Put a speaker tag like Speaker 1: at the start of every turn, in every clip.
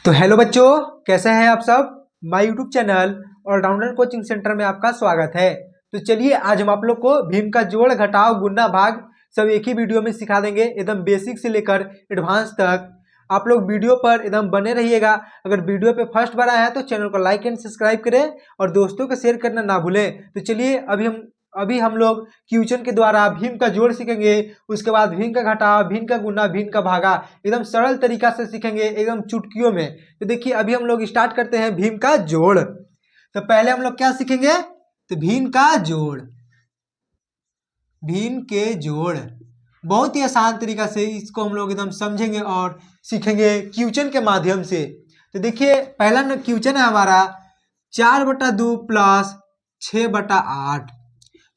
Speaker 1: तो हेलो बच्चों, कैसे हैं आप सब। My YouTube channel allrounder coaching centre में आपका स्वागत है। तो चलिए आज हम आप लोग को भीम का जोड़ घटाव गुणा भाग सब एक ही वीडियो में सिखा देंगे, एकदम बेसिक से लेकर एडवांस तक। आप लोग वीडियो पर एकदम बने रहिएगा। अगर वीडियो पे फर्स्ट बार आया है तो चैनल को लाइक एंड सब्सक्राइब करें और दोस्तों को शेयर करना ना भूलें। तो चलिए अभी हम लोग क्वेश्चन के द्वारा भीम का जोड़ सीखेंगे, उसके बाद भीम का घटाव, भीम का गुणा, भीम का भागा, एकदम सरल तरीका से सीखेंगे, एकदम चुटकियों में। तो देखिए अभी हम लोग स्टार्ट करते हैं भीम का जोड़। तो पहले हम लोग क्या सीखेंगे, तो भीम का जोड़, भीम के जोड़ बहुत ही आसान तरीका से इसको हम लोग एकदम समझेंगे और सीखेंगे क्वेश्चन के माध्यम से। तो देखिए पहला क्वेश्चन है हमारा 4/2 प्लस 6/8।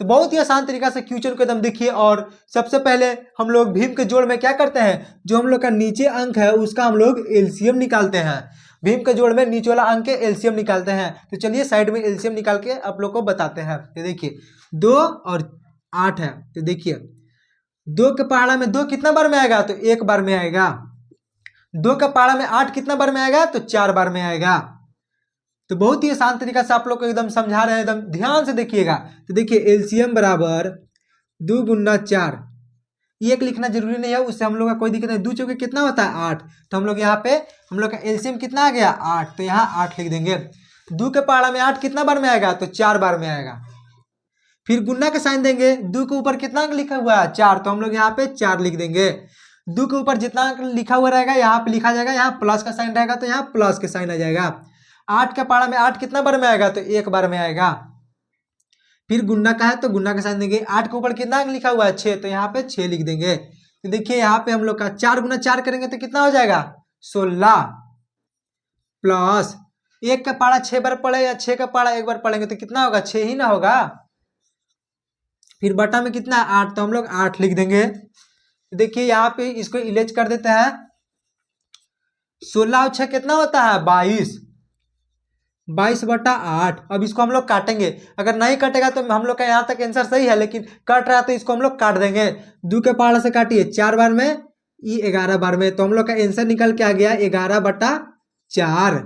Speaker 1: तो बहुत ही आसान तरीका से क्वेश्चन को एकदम देखिए। और सबसे पहले हम लोग भीम के जोड़ में क्या करते हैं, जो हम लोग का नीचे अंक है उसका हम लोग एलसीएम निकालते हैं। भीम के जोड़ में नीचे वाला अंक के एलसीएम निकालते हैं। तो चलिए साइड में एलसीएम निकाल के आप लोग को बताते हैं। तो देखिए 2 और 8 है। तो देखिए 2 के पहाड़ा में 2 कितना बार में आएगा, तो 1 बार में आएगा। 2 का पहाड़ा में 8 कितना बार में आएगा, तो 4 बार में आएगा। तो बहुत ही आसान तरीका से आप लोग को एकदम समझा रहे हैं, एकदम ध्यान से देखिएगा। तो देखिए एलसीएम बराबर 2 गुना 4, एक लिखना जरूरी नहीं है, उससे हम लोग का कोई दिक्कत नहीं। 2 चौके कितना होता है 8। तो हम लोग यहाँ पे हम लोग का एलसीएम कितना आ गया 8, तो यहाँ 8 लिख देंगे। 2 के पहाड़ा में 8 कितना बार में आएगा, तो 4 बार में आएगा। फिर गुना का साइन देंगे, 2 के ऊपर कितना अंक लिखा हुआ है 4, तो हम लोग यहाँ पे 4 लिख देंगे। 2 के ऊपर जितना अंक लिखा हुआ रहेगा यहाँ पे लिखा जाएगा, यहाँ प्लस का साइन रहेगा तो यहाँ प्लस का साइन आ जाएगा। 8 का पहाड़ा में 8 कितना बार में आएगा, तो 1 बार में आएगा। फिर गुना का है तो गुना का साइन देंगे। 8 के ऊपर कितना अंक लिखा हुआ है 6, तो यहाँ पे 6 लिख देंगे। तो देखिए यहाँ पे हम लोग का 4 गुना 4 करेंगे तो कितना हो जाएगा 16, प्लस 1 का पहाड़ा 6 बार पढ़े या 6 का पहाड़ा 1 बार पढ़ेंगे तो कितना होगा 6 ही ना होगा। फिर बटा में कितना 8, तो हम लोग 8 लिख देंगे। देखिए यहाँ पे इसको इलेज कर देते हैं। 16 और 6 कितना होता है 22, 22/8। अब इसको हम लोग काटेंगे, अगर नहीं कटेगा तो हम लोग का यहाँ तक आंसर सही है, लेकिन कट रहा है तो इसको हम लोग काट देंगे। 2 के पहाड़ा से काटिए 4 बार में, ये 11 बार में, तो हम लोग का आंसर निकल के आ गया 11/4।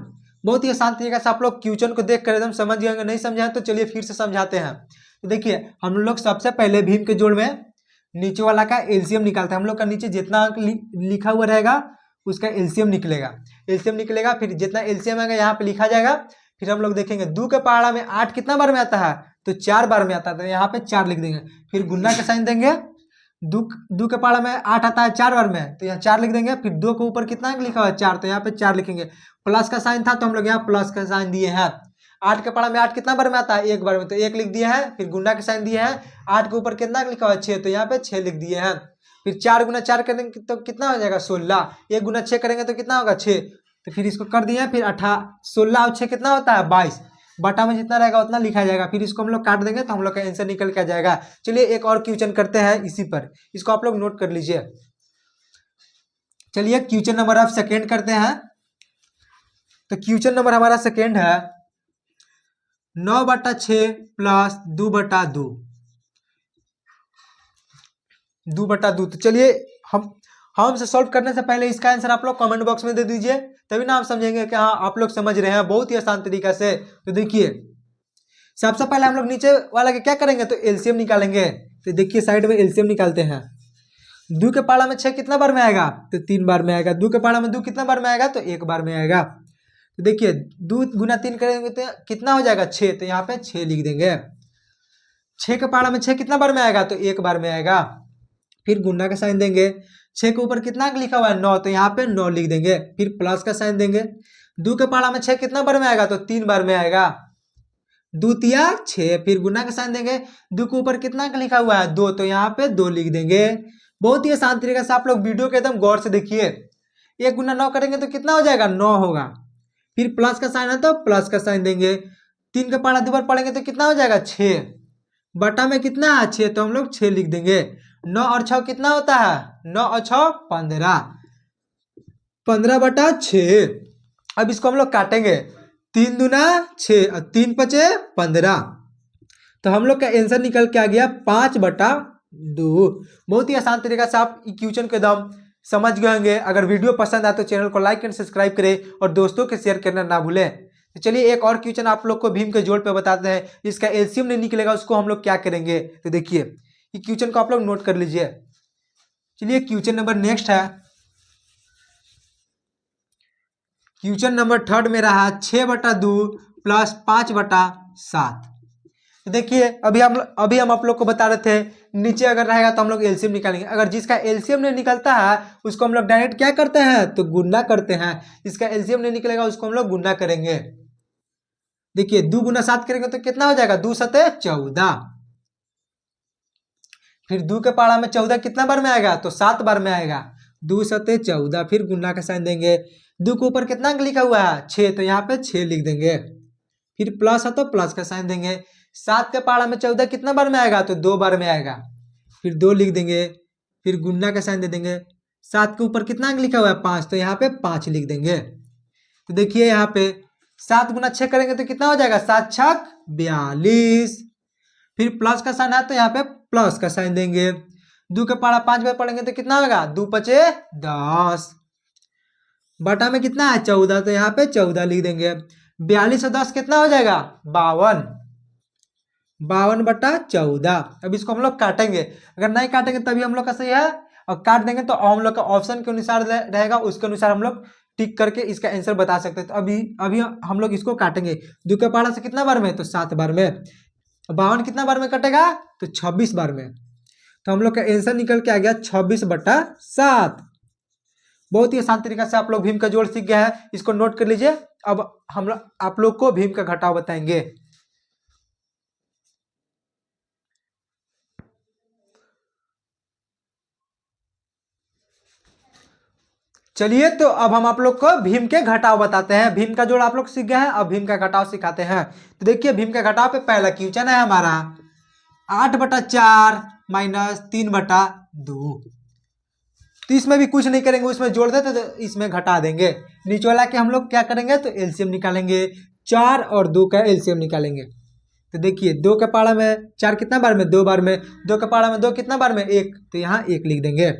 Speaker 1: बहुत ही आसान तरीके से आप लोग क्वेश्चन को देख कर एकदम समझ गए। नहीं समझाए तो चलिए फिर से समझाते हैं। तो देखिए हम लोग सबसे पहले भीम के जोड़ में नीचे वाला का एलसीएम निकालते हैं। हम लोग का नीचे जितना अंक लिखा हुआ रहेगा उसका एलसीएम निकलेगा। एलसीएम निकलेगा, फिर जितना एलसीएम आएगा यहाँ पे लिखा जाएगा। फिर हम लोग देखेंगे 2 के पहाड़ा में 8 कितना बार में आता है, तो 4 बार में आता है, तो यहाँ पे 4 लिख देंगे। फिर गुना का साइन देंगे। 2 के पहाड़ा में 8 आता है 4 बार में, तो यहाँ 4 लिख देंगे। फिर 2 के ऊपर कितना लिखा हुआ है 4, तो यहाँ पे 4 लिखेंगे। प्लस का साइन था तो हम लोग यहाँ प्लस का साइन दिए हैं। 8 के पहाड़ा में 8 कितना बार में आता है 1 बार में, तो 1 लिख दिए हैं। फिर गुना का साइन दिए हैं। 8 के ऊपर कितना लिखा हुआ है 6, तो यहाँ पे 6 लिख दिए हैं। फिर 4 गुना 4 करेंगे तो कितना हो जाएगा 16। 1 गुना 6 करेंगे तो कितना होगा 6, तो फिर इसको कर दिए। फिर 16 और 6 कितना होता है 22, बटा में जितना रहेगा उतना लिखा जाएगा। फिर इसको हम लोग काट देंगे तो हम लोग का आंसर निकल के आ जाएगा। चलिए एक और क्वेश्चन करते हैं इसी पर, इसको आप लोग नोट कर लीजिए। चलिए क्वेश्चन नंबर आप सेकेंड करते हैं। तो क्वेश्चन नंबर हमारा सेकेंड है 9/6 प्लस 2/2, 2/2। तो चलिए हमसे सॉल्व करने से पहले इसका आंसर आप लोग कमेंट बॉक्स में दे दीजिए, तभी ना आप समझेंगे कि हाँ आप लोग समझ रहे हैं बहुत ही आसान तरीका से। तो देखिए सबसे पहले हम लोग नीचे वाला के क्या करेंगे, तो एलसीएम निकालेंगे। तो देखिए साइड में एलसीएम निकालते हैं। 2 के पहाड़ा में 6 कितना बार में आएगा, तो 3 बार में आएगा। 2 के पहाड़ा में 2 कितना बार में आएगा, तो 1 बार में आएगा। तो देखिए 2 गुना 3 करेंगे तो कितना हो जाएगा 6, तो यहाँ पे 6 लिख देंगे। 6 के पहाड़ा में 6 कितना बार में आएगा, तो 1 बार में आएगा। फिर गुना का साइन देंगे। 6 के ऊपर कितना लिखा हुआ है 9, तो यहाँ पे 9 लिख देंगे। फिर प्लस का साइन देंगे। 2 के पहाड़ा में 6 कितना बार में आएगा, तो 3 बार में आएगा। 2 तिया 6, फिर गुना का साइन देंगे। 2 के ऊपर कितना लिखा हुआ है 2, तो यहाँ पे 2 लिख देंगे। बहुत ही आसान तरीके से आप लोग वीडियो के एकदम गौर से देखिए। 1 गुना 9 करेंगे तो कितना हो जाएगा 9 होगा। फिर प्लस का साइन है तो प्लस का साइन देंगे। 3 का पहाड़ा 2 बार पढ़ेंगे तो कितना हो जाएगा 6, बटा में कितना है 6, तो हम लोग 6 लिख देंगे। 9 और 6 कितना होता है 9 और 6 15, 15/6। अब इसको हम लोग काटेंगे। 3 दूना 6 और 3 पचे 15, तो हम लोग का आंसर निकल के आ गया 5/2। बहुत ही आसान तरीका से आप क्वेश्चन को एकदम समझ गए होंगे। अगर वीडियो पसंद आए तो चैनल को लाइक एंड सब्सक्राइब करें और दोस्तों के शेयर करना ना भूलें। तो चलिए एक और क्वेश्चन आप लोग को भीम के जोड़ पे बताते हैं। इसका एलसीएम नहीं निकलेगा उसको हम लोग क्या करेंगे। तो देखिए ये क्वेश्चन को आप लोग नोट कर लीजिए। चलिए क्वेश्चन नंबर नेक्स्ट है। क्वेश्चन नंबर थर्ड में रहा 6/2 प्लस 5/7। तो देखिए अभी हम आप लोग को बता रहे थे नीचे अगर रहेगा तो हम लोग एलसीएम निकालेंगे। अगर जिसका एलसीएम नहीं निकलता है उसको हम लोग डायरेक्ट क्या करते हैं तो गुणा करते हैं। जिसका एलसीएम नहीं निकलेगा उसको हम लोग गुणा करेंगे। देखिए 2 × 7 करेंगे तो कितना हो जाएगा 2 × 7 = 14। फिर 2 के पारा में 14 कितना बार में आएगा तो 7 बार में आएगा। 2 × 7 = 14। फिर गुणा का साइन देंगे। 2 के ऊपर कितना लिखा हुआ है 6 तो यहाँ पे 6 लिख देंगे। फिर प्लस है तो प्लस का साइन देंगे। 7 के पारा में 14 कितना बार में आएगा तो 2 बार में आएगा। फिर 2 लिख देंगे। फिर गुणा का साइन दे देंगे। 7 के ऊपर कितना लिखा हुआ है 5 तो यहाँ पे 5 लिख देंगे। तो देखिए यहाँ पे 7 × 6 करेंगे तो कितना हो जाएगा 7 × 6 = 42। फिर प्लस का साइन है तो यहाँ पे प्लस का साइन देंगे। 2 के पारा 5 बार पढ़ेंगे तो कितना होगा 2 × 5 = 10। बटा में कितना है 14 तो यहाँ पे 14 लिख देंगे। 42 और 10 कितना हो जाएगा 52। 52/14। अब इसको हम लोग काटेंगे। अगर नहीं काटेंगे तभी हम लोग का सही है और काट देंगे तो हम लोग का ऑप्शन के अनुसार रहेगा उसके अनुसार हम लोग टिक करके इसका आंसर बता सकते हैं। तो अभी हम लोग इसको काटेंगे। 2 के पारा से कितना बार में तो 7 बार में। 52 कितना बार में कटेगा तो 26 बार में। तो हम लोग का आंसर निकल के आ गया 26/7। बहुत ही आसान तरीका से आप लोग भीम का जोड़ सीख गया है। इसको नोट कर लीजिए। अब हम आप लोग को भीम का घटाव बताएंगे। चलिए तो अब हम आप लोग को भीम के घटाव बताते हैं। भीम का जोड़ आप लोग सीख गए हैं अब भीम का घटाव सिखाते हैं। तो देखिए भीम का घटाव पे पहला क्वेश्चन है हमारा 8/4 - 3/2। तो इसमें भी कुछ नहीं करेंगे उसमें जोड़ देते तो इसमें घटा देंगे। नीचे वाला के हम लोग क्या करेंगे तो एलसीएम निकालेंगे। 4 और 2 का एलसीएम निकालेंगे। तो देखिए 2 के पारा में 4 कितना बार में 2 बार में। 2 के पारा में 2 कितना बार में 1 तो यहाँ 1 लिख देंगे।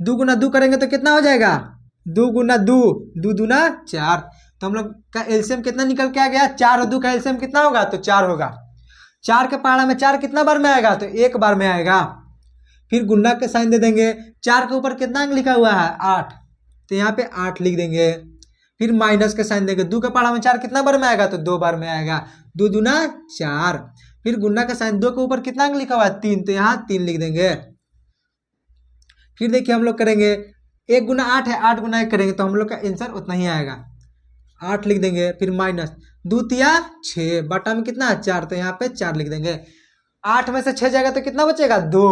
Speaker 1: 2 × 2 करेंगे तो कितना हो जाएगा 2 × 2 2 दूना 4। तो हम लोग का एलसीएम कितना निकल के आ गया 4 और 2 का एलसीएम कितना होगा तो 4 होगा। 4 के पारा में 4 कितना बार में आएगा तो 1 बार में आएगा। फिर गुणा के साइन दे देंगे। 4 के ऊपर कितना लिखा हुआ है 8 तो यहाँ पे 8 लिख देंगे। फिर माइनस के साइन देंगे। 2 के पारा में 4 कितना बार में आएगा तो 2 बार में आएगा। 2 दूना 4। फिर गुणा का साइन 2 के ऊपर कितना लिखा हुआ है 3 तो यहाँ 3 लिख देंगे। फिर देखिए हम लोग करेंगे 1 × 8 है 8 × 1 करेंगे तो हम लोग का आंसर उतना ही आएगा 8 लिख देंगे। फिर माइनस 2 × 6 बटा में कितना है 4 तो यहाँ पे 4 लिख देंगे। 8 में से 6 जाएगा तो कितना बचेगा 2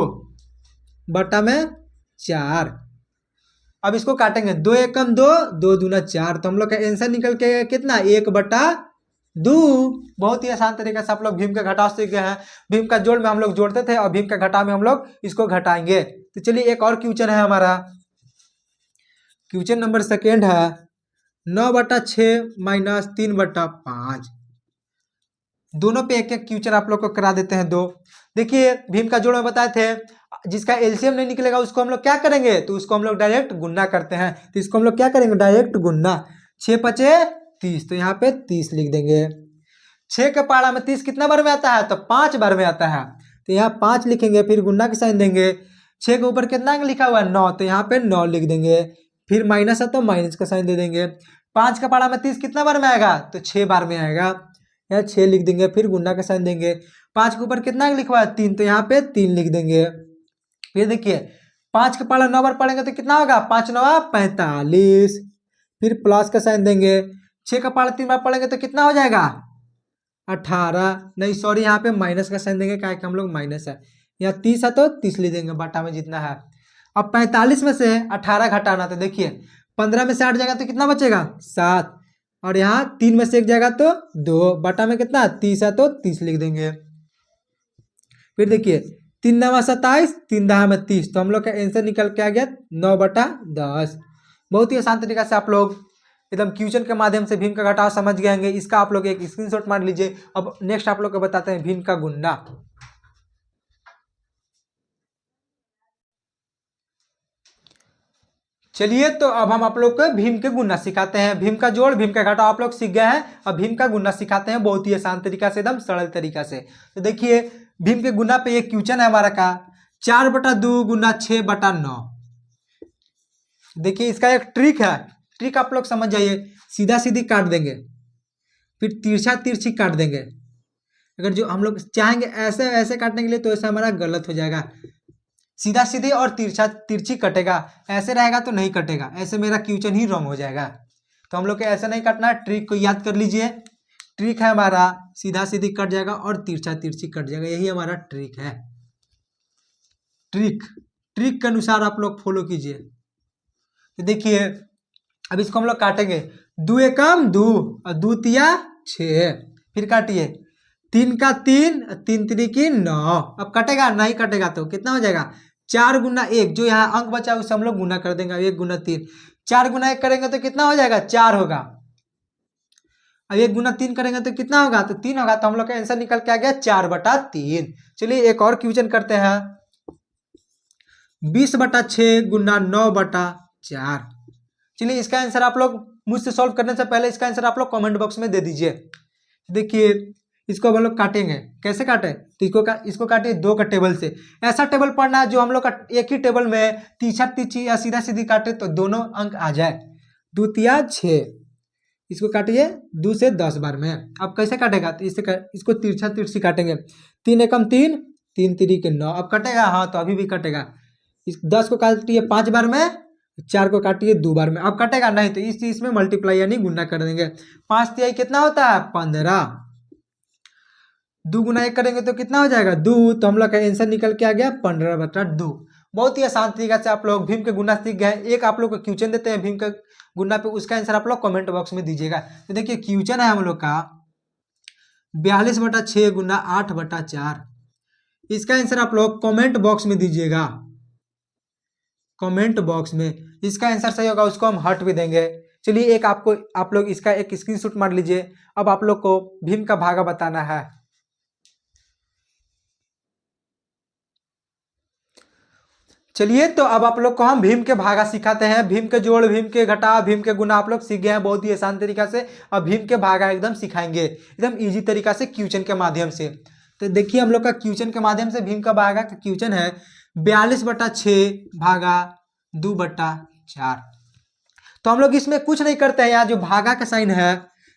Speaker 1: बटा में 4। अब इसको काटेंगे 2 × 1 = 2 2 दूना 4 तो हम लोग का आंसर निकल के कितना 1/2। बहुत ही आसान तरीके से आप लोग भीम का घटाव सीख गए हैं। भीम का जोड़ में हम लोग जोड़ते थे और भीम का घटाव में हम लोग इसको घटाएंगे। तो चलिए एक और क्वेश्चन है हमारा। क्वेश्चन नंबर सेकेंड है 9/6 - 3/5। दोनों पे एक एक क्वेश्चन आप लोग को करा देते हैं दो। देखिए भीम का जोड़ में बताए थे जिसका एलसीएम नहीं निकलेगा उसको हम लोग क्या करेंगे तो उसको हम लोग डायरेक्ट गुणा करते हैं। तो इसको हम लोग क्या करेंगे डायरेक्ट गुणा। 6 × 5 = 30 तो यहाँ पे 30 लिख देंगे। 6 के पारा में 30 कितना बार में आता है तो 5 बार में आता है तो यहाँ 5 लिखेंगे। फिर गुणा के साइन देंगे। 6 के ऊपर कितना लिखा हुआ है 9 तो यहाँ पे 9 लिख देंगे। फिर माइनस है तो माइनस का साइन दे देंगे। 5 के पारा में 30 कितना बार में आएगा तो 6 बार में आएगा। यहाँ 6 लिख देंगे। फिर गुणा का साइन देंगे। 5 के ऊपर कितना लिखा हुआ है 3 तो यहाँ पे 3 लिख देंगे। फिर देखिए 5 के पारा 9 बार पढ़ेंगे तो कितना होगा 5 × 9 = 45। फिर प्लस का साइन देंगे। 6 का पारा 3 बार पढ़ेंगे तो कितना हो जाएगा 18 नहीं सॉरी यहाँ पे माइनस का साइन देंगे क्या कि हम लोग माइनस है। यहाँ 30 है तो 30 लिख देंगे बटा में जितना है। अब 45 में से 18 घटाना तो देखिए 15 में से 8 जाएगा तो कितना बचेगा 7 और यहाँ 3 में से 1 जाएगा तो 2 बटा में कितना 30 है तो 30 लिख देंगे। फिर देखिए 3 × 9 = 27 3 × 10 = 30 तो हम लोग का आंसर निकल के आ गया 9/10। बहुत ही आसान तरीका से आप लोग एकदम क्वेश्चन के माध्यम से भीम का घटाव समझ गए होंगे। इसका आप लोग एक स्क्रीनशॉट मार लीजिए। अब नेक्स्ट आप लोग को बताते हैं भीम का गुणा। चलिए तो अब हम आप लोग को भीम के गुना सिखाते हैं। भीम का जोड़ भीम का घटाव आप लोग सीख गए हैं। अब भीम का गुना सिखाते हैं बहुत ही आसान तरीका से, एकदम सरल तरीका से। तो देखिए भीम के गुना पे ये क्वेश्चन है हमारा का 4/2 गुना 6/9। देखिए इसका एक ट्रिक है, ट्रिक आप लोग समझ जाइए। सीधा सीधी काट देंगे, फिर तिरछा तिरछी काट देंगे। अगर जो हम लोग चाहेंगे ऐसे ऐसे काटने के लिए तो ऐसा हमारा गलत हो जाएगा। सीधा सीधी और तिरछा तिरछी कटेगा, ऐसे रहेगा तो नहीं कटेगा, ऐसे मेरा क्वेश्चन ही रॉन्ग हो जाएगा। तो हम लोग को ऐसा नहीं काटना, ट्रिक को याद कर लीजिए। ट्रिक है हमारा सीधा सीधी कट जाएगा और तिरछा तिरछी कट जाएगा, यही हमारा ट्रिक है। ट्रिक ट्रिक के अनुसार आप लोग फॉलो कीजिए। तो देखिए अब इसको हम लोग काटेंगे। 2 एकम 2 और 2 तिया 6, फिर काटिए 3 का 3, 3 तिरिकी 9। अब कटेगा नहीं कटेगा तो कितना हो जाएगा 4 गुना 1, जो यहाँ अंक बचा उसे हम लोग गुना कर देंगे। 1 गुना 3, 4 गुना 1 करेंगे तो कितना हो जाएगा 4 होगा। अब 1 गुना 3 करेंगे तो कितना होगा तो 3 होगा। तो हम लोग का आंसर निकल के आ गया 4/3। चलिए एक और क्वेश्चन करते हैं। 20/6 गुना 9/4। चलिए इसका आंसर आप लोग मुझसे सॉल्व करने से पहले इसका आंसर आप लोग कमेंट बॉक्स में दे दीजिए। देखिए इसको हम लोग काटेंगे, कैसे काटे तो इसको काटिए 2 का टेबल से। ऐसा टेबल पढ़ना है जो हम लोग का एक ही टेबल में तिरछा तिरछी या सीधा सीधी काटे तो दोनों अंक आ जाए। 2 तिया 6, इसको काटिए 2 से 10 बार में। अब कैसे काटेगा तो इसको तिरछा तिरछी काटेंगे। 3 एकम 3, 3 तिरिक 9। अब कटेगा, हाँ तो अभी भी कटेगा। इस 10 को काटिए 5 बार में, 4 को काटिए 2 बार में। अब कटेगा नहीं तो इसमें मल्टीप्लाई यानी गुना कर देंगे। 5 तिहाई कितना होता है 15। 2 गुना 1 करेंगे तो कितना हो जाएगा 2। तो हम लोग का आंसर निकल के आ गया 15/2। बहुत ही आसान तरीका से आप लोग भीम के गुना सीख गए। एक आप लोग को क्वेश्चन देते हैं भीम के गुना पे, उसका आंसर आप लोग कमेंट बॉक्स में दीजिएगा। तो देखिए क्वेश्चन है हम लोग का 42/6 गुना 8/4। इसका आंसर आप लोग कमेंट बॉक्स में दीजिएगा। कमेंट बॉक्स में इसका आंसर सही होगा उसको हम हट भी देंगे। चलिए एक आप लोग इसका एक स्क्रीनशॉट मार लीजिए। अब आप लोग को भीम का भागा बताना है। चलिए तो अब आप लोग को हम भीम के भागा सिखाते हैं। भीम के जोड़, भीम के घटाव, भीम के गुना आप लोग सीख गए हैं बहुत ही आसान तरीका से। अब भीम के भागा एकदम सिखाएंगे एकदम इजी तरीका से क्वेश्चन के माध्यम से। तो देखिए हम लोग का क्वेश्चन के माध्यम से भीम का भागा का क्वेश्चन है 42/6 भागा 2/4। तो हम लोग इसमें कुछ नहीं करते हैं, यहाँ जो भागा का साइन है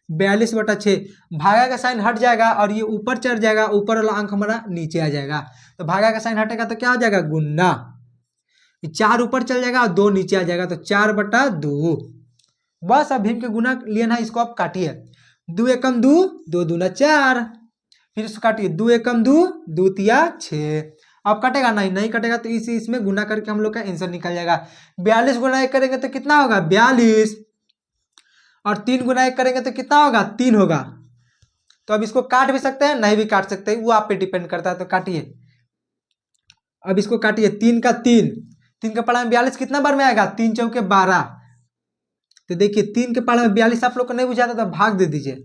Speaker 1: 42/6, भागा का साइन हट जाएगा और ये ऊपर चढ़ जाएगा, ऊपर वाला अंक हमारा नीचे आ जाएगा। तो भागा का साइन हटेगा तो क्या हो जाएगा गुना, 4 ऊपर चल जाएगा और 2 नीचे आ जाएगा तो 4/2। बस अब भीम के गुना लिए ना, इसको आप काटिए। 2 एकम 2, 2 दूना 4, फिर इसको काटिए 2 एकम 2, 2 तिया 6। अब कटेगा नहीं कटेगा तो इसमें गुना करके हम लोग का आंसर निकल जाएगा। 42 गुना 1 करेंगे तो कितना होगा 42, और 3 गुना 1 करेंगे तो कितना होगा 3 होगा। तो अब इसको काट भी सकते हैं नहीं भी काट सकते हैं, वो आप पे डिपेंड करता है। तो काटिए, अब इसको काटिए 3 का 3, 3 के पाला में 42 कितना बार में आएगा 3 चौके 12। तो देखिए 3 के पाला में 42 आप लोग को नहीं बुझाता तो भाग दे दीजिए।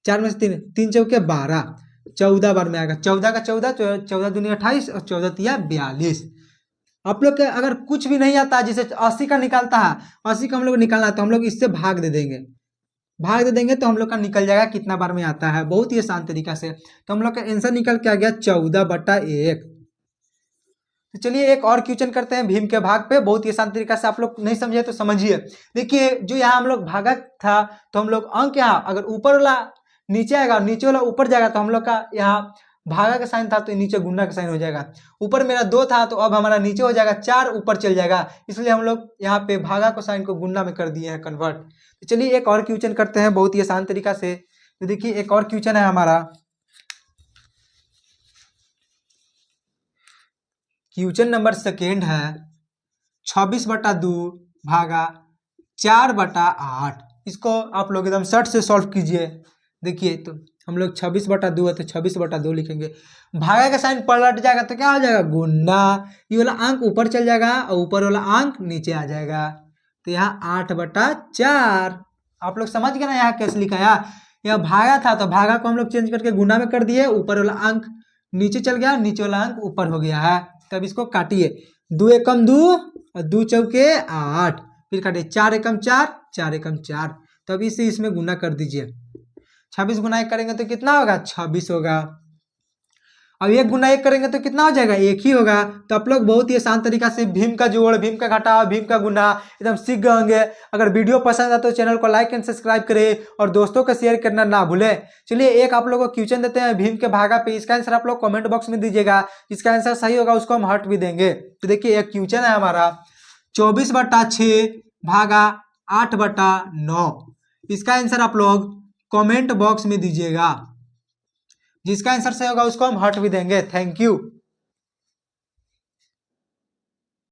Speaker 1: 4 में से 3, 3 चौके 12, 14 बार में आएगा। 14 का 14, 14 दूनी 28 और 14 तिया 42। आप लोग के अगर कुछ भी नहीं आता जैसे 80 का निकालता है, 80 का हम लोग निकालना है तो हम लोग इससे भाग दे देंगे। भाग दे देंगे तो हम लोग का निकल जाएगा कितना बार में आता है, बहुत ही आसान तरीका से। तो हम लोग का आंसर निकल के आ गया 14/1। तो चलिए एक और क्वेश्चन करते हैं भीम के भाग पे, बहुत ही आसान तरीका से। आप लोग नहीं समझे तो समझिए। देखिए जो यहाँ हम लोग भागा था तो हम लोग अंक यहाँ अगर ऊपर वाला नीचे आएगा और नीचे वाला ऊपर जाएगा तो हम लोग का यहाँ भागा का साइन था तो नीचे गुना का साइन हो जाएगा। ऊपर मेरा 2 था तो अब हमारा नीचे हो जाएगा 4 ऊपर चल जाएगा, इसलिए हम लोग यहाँ पे भागा को साइन को गुना में कर दिए हैं कन्वर्ट। तो चलिए एक और क्वेश्चन करते हैं बहुत ही आसान तरीका से। तो देखिए एक और क्वेश्चन है हमारा, क्वेश्चन नंबर सेकेंड है 26/2 भागा 4/8। इसको आप लोग एकदम शर्ट से सॉल्व कीजिए। देखिए तो हम लोग 26/2 है तो 26/2 लिखेंगे। भागा का साइन पलट जाएगा तो क्या हो जाएगा गुना, ये वाला अंक ऊपर चल जाएगा और ऊपर वाला अंक नीचे आ जाएगा। तो यहाँ 8/4। आप लोग समझ गए ना यहाँ कैसे लिखा है। यहाँ भागा था तो भागा को हम लोग चेंज करके गुना में कर दिए, ऊपर वाला अंक नीचे चल गया, नीचे वाला अंक ऊपर हो गया है। तब इसको काटिए दो एकम दो और दो चौके 8, फिर काटे 4 एकम 4, 4 एकम 4, तो अब इसे इसमें गुना कर दीजिए। 26 गुना 1 करेंगे तो कितना होगा? 26 होगा। अब 1 गुना 1 करेंगे तो कितना हो जाएगा? 1 ही होगा। तो आप लोग बहुत ही आसान तरीका से भीम का जोड़, भीम का घटाव, भीम का गुना एकदम सीख गए होंगे। अगर वीडियो पसंद आए तो चैनल को लाइक एंड सब्सक्राइब करें और दोस्तों को शेयर करना ना भूलें। चलिए एक आप लोगों को क्वेश्चन देते हैं भीम के भागा पे, इसका आंसर आप लोग कमेंट बॉक्स में दीजिएगा। जिसका आंसर सही होगा उसको हम हर्ट भी देंगे। तो देखिए एक क्वेश्चन है हमारा 24/6 भागा 8/9, इसका आंसर आप लोग कमेंट बॉक्स में दीजिएगा। जिसका आंसर सही होगा उसको हम हर्ट भी देंगे। Thank you.